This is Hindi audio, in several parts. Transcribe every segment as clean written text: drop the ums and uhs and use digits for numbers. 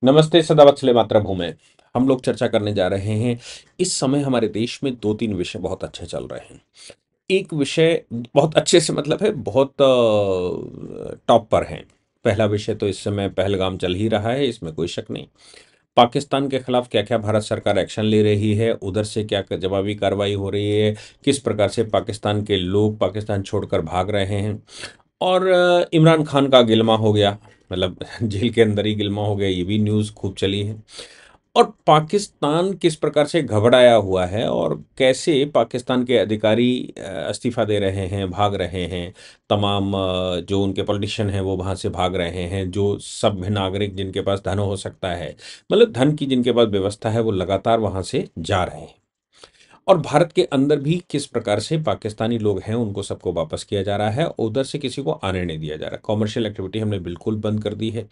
नमस्ते सदा वत्सले मातृभूमि। हम लोग चर्चा करने जा रहे हैं। इस समय हमारे देश में 2-3 विषय बहुत अच्छे चल रहे हैं। एक विषय बहुत अच्छे से मतलब है बहुत टॉप पर है। पहला विषय तो इस समय पहलगाम चल ही रहा है, इसमें कोई शक नहीं। पाकिस्तान के खिलाफ क्या-क्या भारत सरकार एक्शन ले रही है, उधर से क्या जवाबी कार्रवाई हो रही है, किस प्रकार से पाकिस्तान के लोग पाकिस्तान छोड़कर भाग रहे हैं। और इमरान खान का गिलमा हो गया, मतलब जेल के अंदर ही गिलमा हो गया, ये भी न्यूज़ खूब चली है। और पाकिस्तान किस प्रकार से घबराया हुआ है और कैसे पाकिस्तान के अधिकारी इस्तीफ़ा दे रहे हैं, भाग रहे हैं। तमाम जो उनके पॉलिटिशियन हैं वो वहाँ से भाग रहे हैं, जो सभ्य नागरिक जिनके पास धन हो सकता है, मतलब धन की जिनके पास व्यवस्था है वो लगातार वहाँ से जा रहे हैं। और भारत के अंदर भी किस प्रकार से पाकिस्तानी लोग हैं उनको सबको वापस किया जा रहा है, उधर से किसी को आने नहीं दिया जा रहा। कॉमर्शियल एक्टिविटी हमने बिल्कुल बंद कर दी है।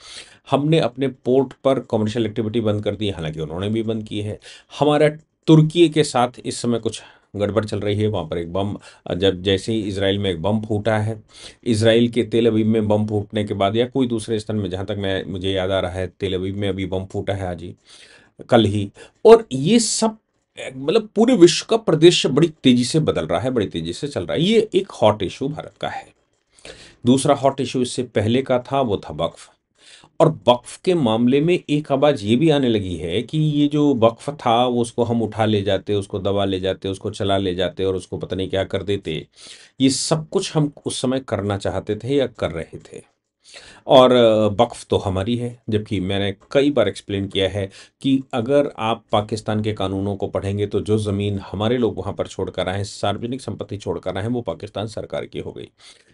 हमने अपने पोर्ट पर कॉमर्शियल एक्टिविटी बंद कर दी है, हालांकि उन्होंने भी बंद की है। हमारा तुर्की के साथ इस समय कुछ गड़बड़ चल रही है। वहाँ पर एक बम, जब जैसे ही इसराइल में एक बम फूटा है, इसराइल के तेल अवीव में बम फूटने के बाद या कोई दूसरे स्थान में, जहाँ तक मैं मुझे याद आ रहा है तेल अवीव में अभी बम फूटा है आज ही, कल ही। और ये सब मतलब पूरे विश्व का परिदृश्य बड़ी तेजी से बदल रहा है, बड़ी तेजी से चल रहा है। ये एक हॉट इशू भारत का है। दूसरा हॉट इशू इससे पहले का था, वो था वक्फ। और वक्फ के मामले में एक आवाज ये भी आने लगी है कि ये जो वक्फ था वो उसको हम उठा ले जाते, उसको दबा ले जाते, उसको चला ले जाते और उसको पता नहीं क्या कर देते। ये सब कुछ हम उस समय करना चाहते थे या कर रहे थे। और वक़्फ़ तो हमारी है, जबकि मैंने कई बार एक्सप्लेन किया है कि अगर आप पाकिस्तान के कानूनों को पढ़ेंगे तो जो ज़मीन हमारे लोग वहाँ पर छोड़ कर आए हैं, सार्वजनिक संपत्ति छोड़ कर आए हैं, वो पाकिस्तान सरकार की हो गई।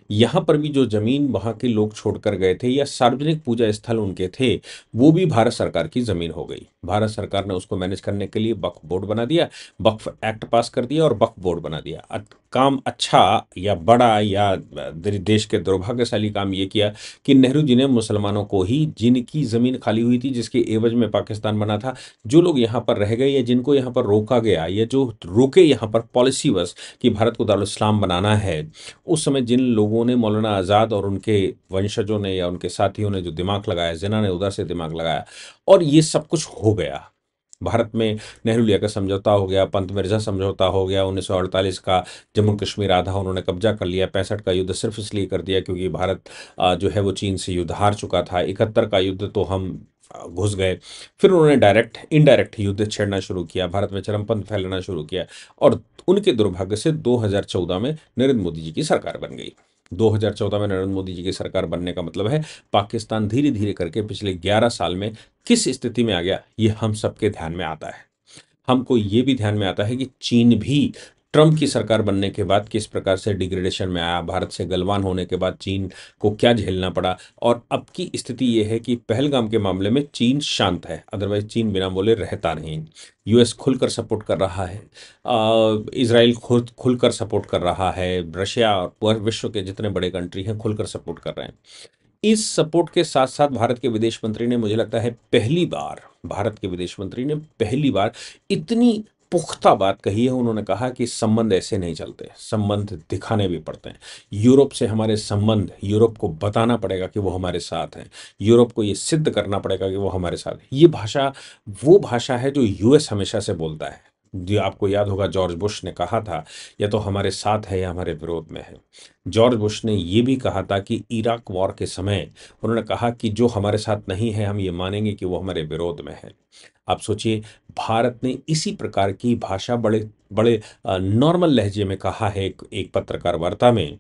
यहाँ पर भी जो ज़मीन वहाँ के लोग छोड़कर गए थे या सार्वजनिक पूजा स्थल उनके थे, वो भी भारत सरकार की ज़मीन हो गई। भारत सरकार ने उसको मैनेज करने के लिए वक्फ बोर्ड बना दिया, वक्फ एक्ट पास कर दिया और वक्फ बोर्ड बना दिया। काम अच्छा या बड़ा या देश के दुर्भाग्यशाली काम ये किया कि नेहरू जी ने मुसलमानों को ही, जिनकी ज़मीन खाली हुई थी, जिसके एवज में पाकिस्तान बना था, जो लोग यहाँ पर रह गए या जिनको यहाँ पर रोका गया या जो रुके यहाँ पर पॉलिसी बस कि भारत को दारुल इस्लाम बनाना है, उस समय जिन लोगों ने, मौलाना आज़ाद और उनके वंशजों ने या उनके साथियों ने जो दिमाग लगाया, जिन्ना ने उधर से दिमाग लगाया और ये सब कुछ हो गया। भारत में नेहरू लिया का समझौता हो गया, पंत मिर्जा समझौता हो गया, 1948 का जम्मू कश्मीर आधा उन्होंने कब्जा कर लिया, 65 का युद्ध सिर्फ इसलिए कर दिया क्योंकि भारत जो है वो चीन से युद्ध हार चुका था, 71 का युद्ध तो हम घुस गए। फिर उन्होंने डायरेक्ट इनडायरेक्ट युद्ध छेड़ना शुरू किया, भारत में चरमपंथ फैलाना शुरू किया और उनके दुर्भाग्य से 2014 में नरेंद्र मोदी जी की सरकार बन गई। 2014 में नरेंद्र मोदी जी की सरकार बनने का मतलब है पाकिस्तान धीरे धीरे करके पिछले 11 साल में किस स्थिति में आ गया, ये हम सबके ध्यान में आता है। हमको ये भी ध्यान में आता है कि चीन भी ट्रंप की सरकार बनने के बाद किस प्रकार से डिग्रेडेशन में आया, भारत से गलवान होने के बाद चीन को क्या झेलना पड़ा। और अब की स्थिति ये है कि पहलगाम के मामले में चीन शांत है, अदरवाइज चीन बिना बोले रहता नहीं। यूएस खुलकर सपोर्ट कर रहा है, इसराइल खुद खुलकर सपोर्ट कर रहा है, रशिया और विश्व के जितने बड़े कंट्री हैं खुलकर सपोर्ट कर रहे हैं। इस सपोर्ट के साथ-साथ भारत के विदेश मंत्री ने, मुझे लगता है पहली बार, भारत के विदेश मंत्री ने पहली बार इतनी पुख्ता बात कही है। उन्होंने कहा कि संबंध ऐसे नहीं चलते, संबंध दिखाने भी पड़ते हैं। यूरोप से हमारे संबंध, यूरोप को बताना पड़ेगा कि वो हमारे साथ हैं। यूरोप को ये सिद्ध करना पड़ेगा कि वो हमारे साथ हैं। ये भाषा वो भाषा है जो यूएस हमेशा से बोलता है। जी, आपको याद होगा जॉर्ज बुश ने कहा था, या तो हमारे साथ है या हमारे विरोध में है। जॉर्ज बुश ने ये भी कहा था कि इराक वॉर के समय उन्होंने कहा कि जो हमारे साथ नहीं है हम ये मानेंगे कि वो हमारे विरोध में है। आप सोचिए, भारत ने इसी प्रकार की भाषा बड़े बड़े नॉर्मल लहजे में कहा है एक पत्रकार वार्ता में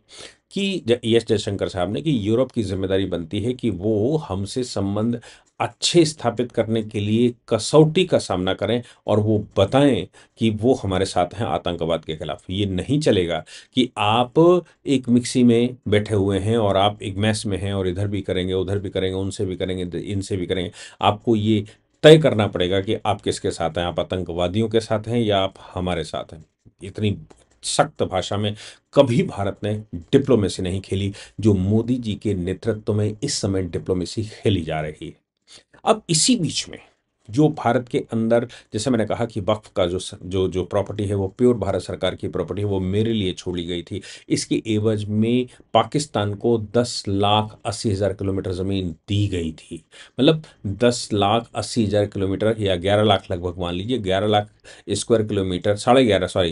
कि एस जयशंकर साहब ने, कि यूरोप की जिम्मेदारी बनती है कि वो हमसे संबंध अच्छे स्थापित करने के लिए कसौटी का सामना करें और वो बताएं कि वो हमारे साथ हैं आतंकवाद के खिलाफ। ये नहीं चलेगा कि आप एक मिक्सी में बैठे हुए हैं और आप एक मैस में हैं और इधर भी करेंगे, उधर भी करेंगे, उनसे भी करेंगे, इनसे भी करेंगे। आपको ये तय करना पड़ेगा कि आप किसके साथ हैं, आप आतंकवादियों के साथ हैं या आप हमारे साथ हैं। इतनी सख्त भाषा में कभी भारत ने डिप्लोमेसी नहीं खेली, जो मोदी जी के नेतृत्व में इस समय डिप्लोमेसी खेली जा रही है। अब इसी बीच में जो भारत के अंदर, जैसे मैंने कहा कि वक्फ का जो जो प्रॉपर्टी है वो प्योर भारत सरकार की प्रॉपर्टी है, वो मेरे लिए छोड़ी गई थी। इसके एवज में पाकिस्तान को 10,80,000 किलोमीटर ज़मीन दी गई थी। मतलब 10,80,000 किलोमीटर या 11 लाख लगभग मान लीजिए, 11 lakh square kilometre, 11.5 sorry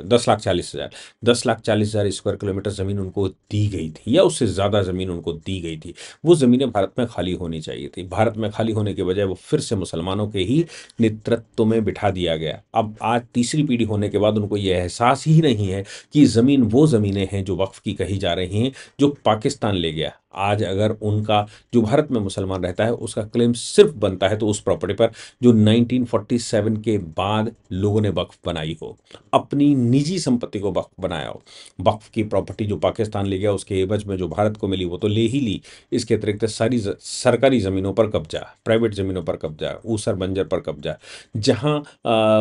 10,40,000, 10,40,000 square kilometre ज़मीन उनको दी गई थी, या उससे ज़्यादा ज़मीन उनको दी गई थी। वो ज़मीनें भारत में खाली होनी चाहिए थी। भारत में खाली होने के बजाय वो फिर से मुसलमानों के ही नेतृत्व में बिठा दिया गया। अब आज तीसरी पीढ़ी होने के बाद उनको ये एहसास ही नहीं है कि ज़मीन वो ज़मीनें हैं जो वक्फ की कही जा रही हैं, जो पाकिस्तान ले गया। आज अगर उनका, जो भारत में मुसलमान रहता है, उसका क्लेम सिर्फ बनता है तो उस प्रॉपर्टी पर जो 1947 के बाद लोगों ने वक्फ बनाई हो, अपनी निजी संपत्ति को वक्फ बनाया हो। वक्फ की प्रॉपर्टी जो पाकिस्तान ले गया, उसके एवज में जो भारत को मिली वो तो ले ही ली, इसके अतिरिक्त सारी सरकारी ज़मीनों पर कब्जा, प्राइवेट ज़मीनों पर कब्जा, ऊसर बंजर पर कब्जा, जहाँ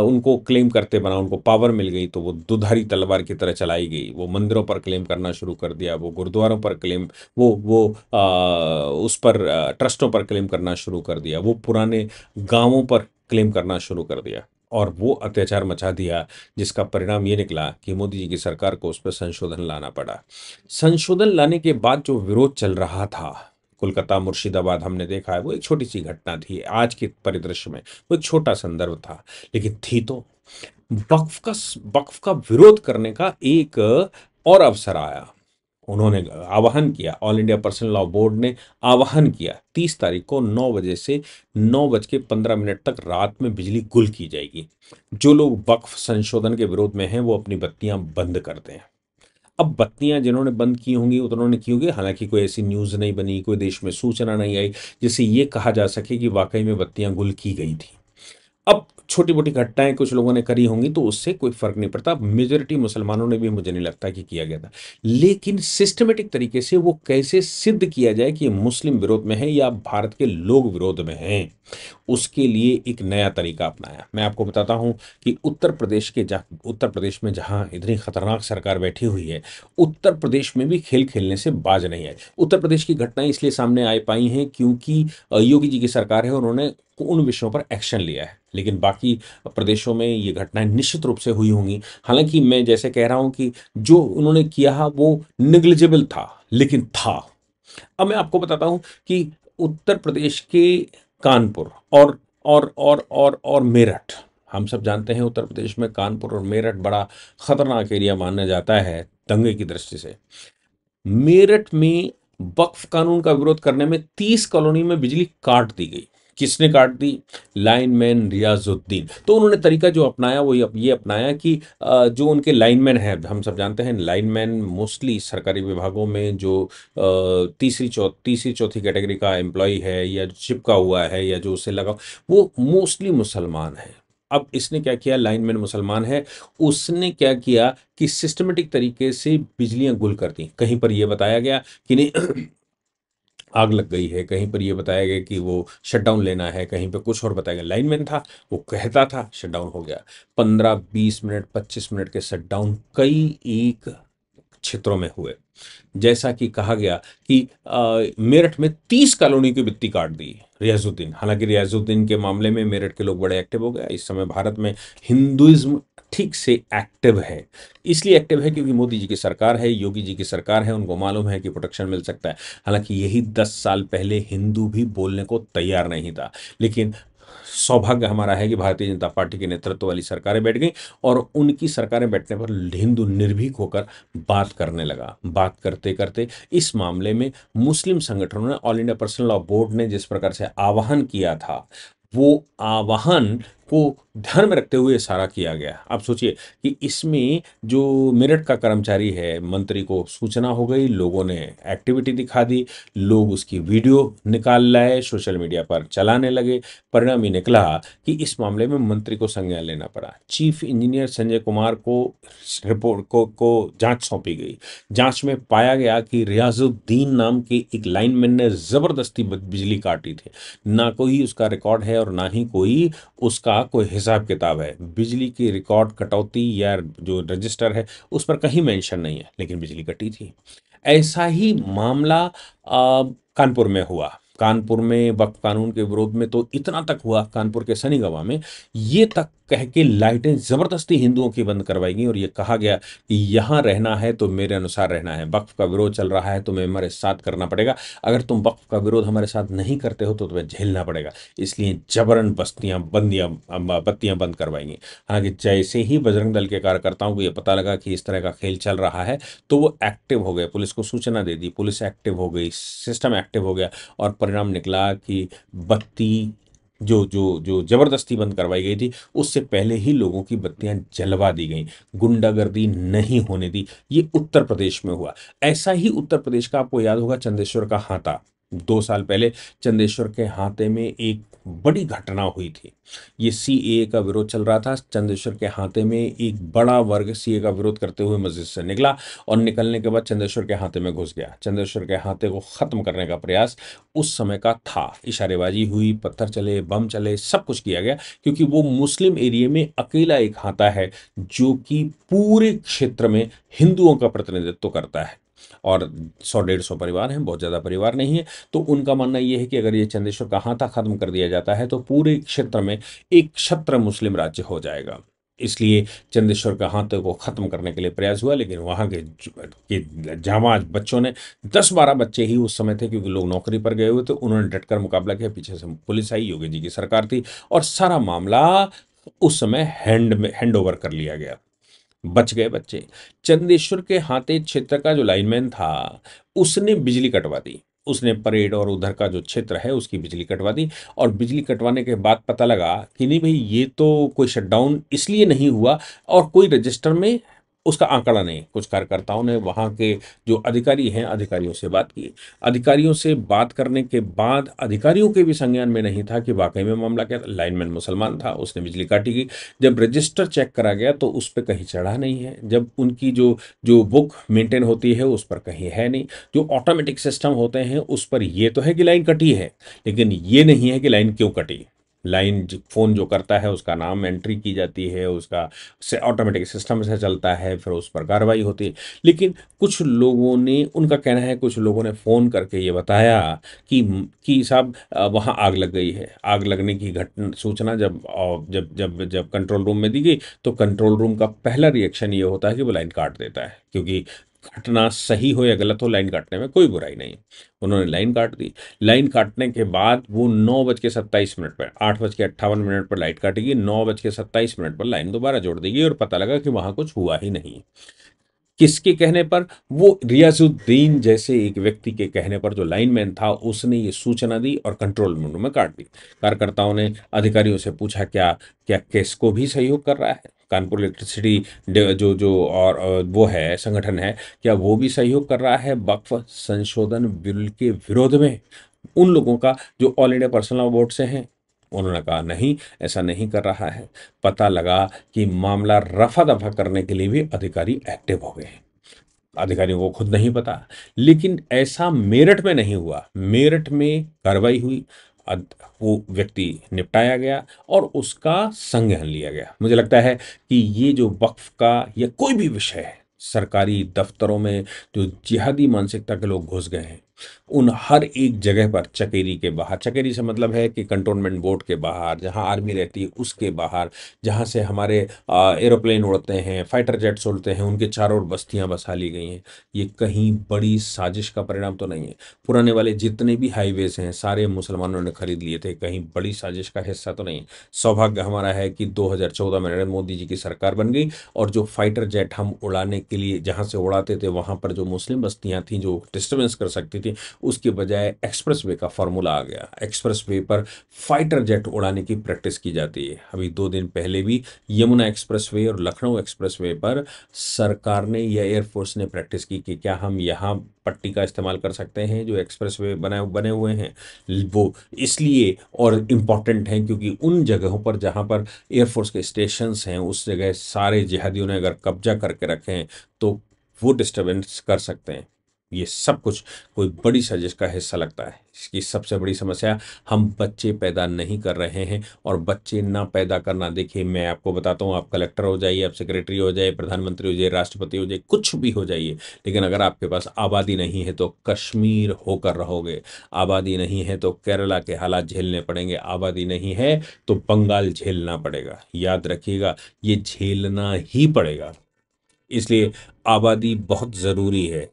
उनको क्लेम करते बना, उनको पावर मिल गई तो वो दुधारी तलवार की तरह चलाई गई। वो मंदिरों पर क्लेम करना शुरू कर दिया, वो गुरुद्वारों पर क्लेम, वो उस पर ट्रस्टों पर क्लेम करना शुरू कर दिया, वो पुराने गांवों पर क्लेम करना शुरू कर दिया, और वो अत्याचार मचा दिया, जिसका परिणाम ये निकला कि मोदी जी की सरकार को उस पर संशोधन लाना पड़ा। संशोधन लाने के बाद जो विरोध चल रहा था, कोलकाता मुर्शिदाबाद हमने देखा है, वो एक छोटी सी घटना थी आज के परिदृश्य में, वो एक छोटा संदर्भ था, लेकिन थी तो वक्फ का वक्फ का विरोध करने का एक और अवसर आया। उन्होंने आह्वान किया, all India personal law board ने आह्वान किया, 30 तारीख को 9 बजे से 9:15 तक रात में बिजली गुल की जाएगी। जो लोग वक्फ संशोधन के विरोध में हैं वो अपनी बत्तियां बंद कर दें। अब बत्तियां जिन्होंने बंद की होंगी उन्होंने की होंगी, हालांकि कोई ऐसी न्यूज़ नहीं बनी, कोई देश में सूचना नहीं आई जिससे ये कहा जा सके कि वाकई में बत्तियां गुल की गई थी। अब छोटी-मोटी घटनाएँ कुछ लोगों ने करी होंगी तो उससे कोई फ़र्क नहीं पड़ता। मेजॉरिटी मुसलमानों ने भी, मुझे नहीं लगता कि किया गया था। लेकिन सिस्टमैटिक तरीके से वो कैसे सिद्ध किया जाए कि मुस्लिम विरोध में है या भारत के लोग विरोध में हैं, उसके लिए एक नया तरीका अपनाया। मैं आपको बताता हूँ कि उत्तर प्रदेश में जहाँ इतनी खतरनाक सरकार बैठी हुई है, उत्तर प्रदेश में भी खेल खेलने से बाज नहीं आए। उत्तर प्रदेश की घटनाएँ इसलिए सामने आ पाई हैं क्योंकि योगी जी की सरकार है, उन्होंने उन विषयों पर एक्शन लिया है। लेकिन बाकी प्रदेशों में ये घटनाएँ निश्चित रूप से हुई होंगी। हालाँकि मैं जैसे कह रहा हूँ कि जो उन्होंने किया वो नेग्लिजिबल था, लेकिन था। अब मैं आपको बताता हूँ कि उत्तर प्रदेश के कानपुर और मेरठ, हम सब जानते हैं उत्तर प्रदेश में कानपुर और मेरठ बड़ा खतरनाक एरिया माना जाता है दंगे की दृष्टि से। मेरठ में वक्फ कानून का विरोध करने में 30 कॉलोनी में बिजली काट दी गई। किसने काट दी? लाइनमैन रियाजुद्दीन। तो उन्होंने तरीका जो अपनाया वो ये अपनाया कि जो उनके लाइनमैन हैं, हम सब जानते हैं लाइनमैन मोस्टली सरकारी विभागों में जो तीसरी चौथी कैटेगरी का एम्प्लॉय है या चिपका हुआ है या जो उससे लगा, वो मोस्टली मुसलमान है। अब इसने क्या किया, लाइनमैन मुसलमान है, उसने क्या किया कि सिस्टमेटिक तरीके से बिजलियां गुल कर दी। कहीं पर यह बताया गया कि नहीं आग लग गई है, कहीं पर यह बताया गया कि वो शटडाउन लेना है, कहीं पे कुछ और बताया गया। लाइनमैन था, वो कहता था, शटडाउन हो गया। 15-20 मिनट 25 मिनट के शटडाउन कई एक क्षेत्रों में हुए। जैसा कि कहा गया कि मेरठ में 30 कॉलोनी की बित्ती काट दी रियाजुद्दीन। हालांकि रियाजुद्दीन के मामले में मेरठ के लोग बड़े एक्टिव हो गए। इस समय भारत में हिंदुइज्म ठीक से एक्टिव है, इसलिए एक्टिव है क्योंकि मोदी जी की सरकार है, योगी जी की सरकार है, उनको मालूम है कि प्रोटेक्शन मिल सकता है। हालांकि यही 10 साल पहले हिंदू भी बोलने को तैयार नहीं था, लेकिन सौभाग्य हमारा है कि भारतीय जनता पार्टी के नेतृत्व वाली सरकारें बैठ गई, और उनकी सरकारें बैठने पर हिंदू निर्भीक होकर बात करने लगा। बात करते करते इस मामले में मुस्लिम संगठनों ने, all India personal law board ने जिस प्रकार से आह्वान किया था, वो आह्वान को ध्यान में रखते हुए सारा किया गया। आप सोचिए कि इसमें जो मेरठ का कर्मचारी है, मंत्री को सूचना हो गई, लोगों ने एक्टिविटी दिखा दी, लोग उसकी वीडियो निकाल लाए, सोशल मीडिया पर चलाने लगे। परिणाम ये निकला कि इस मामले में मंत्री को संज्ञान लेना पड़ा। चीफ इंजीनियर संजय कुमार को रिपोर्ट को जांच सौंपी गई। जांच में पाया गया कि रियाजुद्दीन नाम के एक लाइनमैन ने जबरदस्ती बिजली काटी थी। ना कोई उसका रिकॉर्ड है और ना ही उसका कोई हिसाब किताब है। बिजली की रिकॉर्ड कटौती या जो रजिस्टर है उस पर कहीं मेंशन नहीं है, लेकिन बिजली कटी थी। ऐसा ही मामला कानपुर में हुआ। कानपुर में वक्फ कानून के विरोध में तो इतना तक हुआ, कानपुर के सनीगवा में, ये तक कह के लाइटें ज़बरदस्ती हिंदुओं की बंद करवाई गई और ये कहा गया कि यहाँ रहना है तो मेरे अनुसार रहना है, वक्फ का विरोध चल रहा है तुम्हें हमारे साथ करना पड़ेगा, अगर तुम वक्फ का विरोध हमारे साथ नहीं करते हो तो तुम्हें झेलना पड़ेगा। इसलिए जबरन बत्तियां बंद करवाई गई। हालांकि जैसे ही बजरंग दल के कार्यकर्ताओं को ये पता लगा कि इस तरह का खेल चल रहा है तो वो एक्टिव हो गए, पुलिस को सूचना दे दी, पुलिस एक्टिव हो गई, सिस्टम एक्टिव हो गया और परिणाम निकला कि बत्ती जो जो जो जबरदस्ती बंद करवाई गई थी उससे पहले ही लोगों की बत्तियां जलवा दी गई, गुंडागर्दी नहीं होने दी। ये उत्तर प्रदेश में हुआ। ऐसा ही उत्तर प्रदेश का आपको याद होगा चंदेश्वर का हाथा, 2 साल पहले चंदेश्वर के हाथे में एक बड़ी घटना हुई थी। ये सीएए का विरोध चल रहा था, चंदेश्वर के हाथे में एक बड़ा वर्ग सीएए का विरोध करते हुए मस्जिद से निकला और निकलने के बाद चंदेश्वर के हाथे में घुस गया। चंदेश्वर के हाथे को खत्म करने का प्रयास उस समय का था, इशारेबाजी हुई, पत्थर चले, बम चले, सब कुछ किया गया, क्योंकि वो मुस्लिम एरिया में अकेला एक हाथा है जो कि पूरे क्षेत्र में हिंदुओं का प्रतिनिधित्व करता है और 100-150 परिवार हैं, बहुत ज़्यादा परिवार नहीं है। तो उनका मानना ये है कि अगर ये चंदेश्वर का हाथा खत्म कर दिया जाता है तो पूरे क्षेत्र में एक क्षत्र मुस्लिम राज्य हो जाएगा। इसलिए चंदेश्वर का हाथे को खत्म करने के लिए प्रयास हुआ, लेकिन वहां के जाबाज बच्चों ने, 10-12 बच्चे ही उस समय थे क्योंकि लोग नौकरी पर गए हुए थे, उन्होंने डटकर मुकाबला किया। पीछे से पुलिस आई, योगी जी की सरकार थी और सारा मामला उस समय हैंड ओवर कर लिया गया। बच गए बच्चे। चंदेश्वर के हाथे क्षेत्र का जो लाइनमैन था उसने बिजली कटवा दी, उसने परेड और उधर का जो क्षेत्र है उसकी बिजली कटवा दी और बिजली कटवाने के बाद पता लगा कि नहीं भाई ये तो कोई शटडाउन इसलिए नहीं हुआ और कोई रजिस्टर में उसका आंकड़ा नहीं। कुछ कार्यकर्ताओं ने वहाँ के जो अधिकारी हैं अधिकारियों से बात की, अधिकारियों से बात करने के बाद अधिकारियों के भी संज्ञान में नहीं था कि वाकई में मामला क्या था। लाइनमैन मुसलमान था, उसने बिजली काटी गई। जब रजिस्टर चेक करा गया तो उस पर कहीं चढ़ा नहीं है, जब उनकी जो जो बुक मेंटेन होती है उस पर कहीं है नहीं, जो ऑटोमेटिक सिस्टम होते हैं उस पर ये तो है कि लाइन कटी है, लेकिन ये नहीं है कि लाइन क्यों कटी। लाइन फ़ोन जो करता है उसका नाम एंट्री की जाती है, उसका से ऑटोमेटिक सिस्टम से चलता है, फिर उस पर कार्रवाई होती है। लेकिन कुछ लोगों ने, उनका कहना है कुछ लोगों ने फ़ोन करके ये बताया कि साहब वहाँ आग लग गई है। आग लगने की घटना सूचना जब कंट्रोल रूम में दी गई तो कंट्रोल रूम का पहला रिएक्शन ये होता है कि वो लाइन काट देता है, क्योंकि घटना सही हो या गलत हो लाइन काटने में कोई बुराई नहीं। उन्होंने लाइन काट दी। लाइन काटने के बाद वो 9:27 पर, 8:58 पर लाइट काटेगी, 9:27 पर लाइन दोबारा जोड़ देगी और पता लगा कि वहां कुछ हुआ ही नहीं। किसके कहने पर? वो रियाजुद्दीन जैसे एक व्यक्ति के कहने पर, जो लाइनमैन था, उसने ये सूचना दी और कंट्रोल रूम में काट दी। कार्यकर्ताओं ने अधिकारियों से पूछा क्या क्या केस को भी सहयोग कर रहा है, कानपुर इलेक्ट्रिसिटी जो जो और वो है संगठन है, क्या वो भी सहयोग कर रहा है वक्फ संशोधन बिल के विरोध में उन लोगों का जो all India personal law board से हैं? उन्होंने कहा नहीं, ऐसा नहीं कर रहा है। पता लगा कि मामला रफा दफा करने के लिए भी अधिकारी एक्टिव हो गए हैं। अधिकारियों को खुद नहीं पता, लेकिन ऐसा मेरठ में नहीं हुआ। मेरठ में कार्रवाई हुई, वो व्यक्ति निपटाया गया और उसका संज्ञान लिया गया। मुझे लगता है कि ये जो वक्फ का या कोई भी विषय है, सरकारी दफ्तरों में जो जिहादी मानसिकता के लोग घुस गए हैं, उन हर एक जगह पर, चकेरी के बाहर, चकेरी से मतलब है कि कंटोनमेंट बोर्ड के बाहर जहां आर्मी रहती है उसके बाहर, जहां से हमारे एरोप्लेन उड़ते हैं, फाइटर जेट्स उड़ते हैं, उनके चारों ओर बस्तियां बसा ली गई हैं। ये कहीं बड़ी साजिश का परिणाम तो नहीं है। पुराने वाले जितने भी हाईवेज हैं सारे मुसलमानों ने खरीद लिए थे, कहीं बड़ी साजिश का हिस्सा तो नहीं है। सौभाग्य हमारा है कि 2014 में नरेंद्र मोदी जी की सरकार बन गई और जो फाइटर जेट हम उड़ाने के लिए जहां से उड़ाते थे वहां पर जो मुस्लिम बस्तियां थी जो डिस्टर्बेंस कर सकती थी, उसके बजाय एक्सप्रेसवे का फॉर्मूला आ गया। एक्सप्रेसवे पर फाइटर जेट उड़ाने की प्रैक्टिस की जाती है। अभी 2 दिन पहले भी यमुना एक्सप्रेसवे और लखनऊ एक्सप्रेसवे पर सरकार ने या एयरफोर्स ने प्रैक्टिस की कि क्या हम यहाँ पट्टी का इस्तेमाल कर सकते हैं जो एक्सप्रेसवे बने हुए हैं। वो इसलिए और इम्पॉर्टेंट हैं क्योंकि उन जगहों पर जहाँ पर एयरफोर्स के स्टेशंस हैं उस जगह सारे जिहादियों ने अगर कब्जा करके रखे हैं तो वो डिस्टर्बेंस कर सकते हैं। ये सब कुछ कोई बड़ी साजिश का हिस्सा लगता है। इसकी सबसे बड़ी समस्या, हम बच्चे पैदा नहीं कर रहे हैं, और बच्चे ना पैदा करना, देखिए मैं आपको बताता हूँ, आप कलेक्टर हो जाइए, आप सेक्रेटरी हो जाइए, प्रधानमंत्री हो जाइए, राष्ट्रपति हो जाइए, कुछ भी हो जाइए, लेकिन अगर आपके पास आबादी नहीं है तो कश्मीर होकर रहोगे। आबादी नहीं है तो केरला के हालात झेलने पड़ेंगे। आबादी नहीं है तो बंगाल झेलना पड़ेगा। याद रखिएगा, ये झेलना ही पड़ेगा। इसलिए आबादी बहुत ज़रूरी है।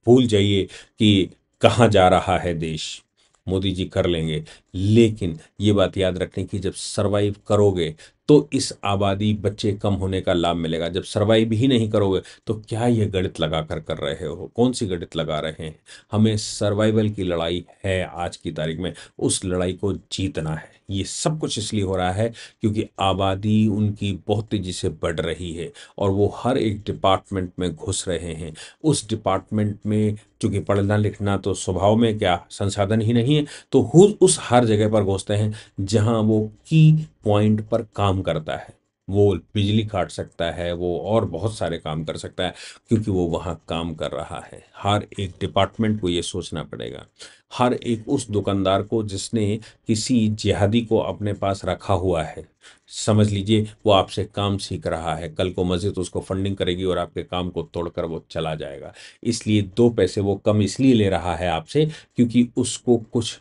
भूल जाइए कि कहाँ जा रहा है देश, मोदी जी कर लेंगे, लेकिन ये बात याद रखने की, जब सरवाइव करोगे तो इस आबादी बच्चे कम होने का लाभ मिलेगा। जब सरवाइव ही नहीं करोगे तो क्या ये गणित लगा कर रहे हो? कौन सी गणित लगा रहे हैं? हमें सर्वाइवल की लड़ाई है आज की तारीख में, उस लड़ाई को जीतना है। ये सब कुछ इसलिए हो रहा है क्योंकि आबादी उनकी बहुत तेजी से बढ़ रही है, और वो हर एक डिपार्टमेंट में घुस रहे हैं। उस डिपार्टमेंट में चूंकि पढ़ना लिखना तो स्वभाव में क्या संसाधन ही नहीं है, तो उस हर जगह पर घुसते हैं जहां वो की पॉइंट पर काम करता है। वो बिजली काट सकता है, वो और बहुत सारे काम कर सकता है, क्योंकि वो वहाँ काम कर रहा है। हर एक डिपार्टमेंट को ये सोचना पड़ेगा। हर एक उस दुकानदार को जिसने किसी जिहादी को अपने पास रखा हुआ है, समझ लीजिए वो आपसे काम सीख रहा है, कल को मस्जिद उसको फंडिंग करेगी और आपके काम को तोड़कर वो चला जाएगा। इसलिए दो पैसे वो कम इसलिए ले रहा है आपसे क्योंकि उसको कुछ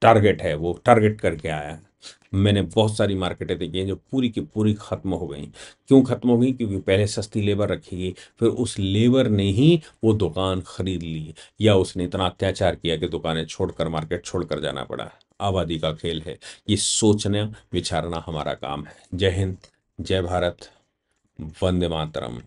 टारगेट है, वो टारगेट करके आया है। मैंने बहुत सारी मार्केटें देखी हैं जो पूरी की पूरी खत्म हो गई। क्यों खत्म हो गई? क्योंकि पहले सस्ती लेबर रखी गई, फिर उस लेबर ने ही वो दुकान खरीद ली, या उसने इतना अत्याचार किया कि दुकानें छोड़कर, मार्केट छोड़कर जाना पड़ा। आबादी का खेल है। ये सोचना विचारना हमारा काम है। जय हिंद, जय भारत, वंदे मातरम।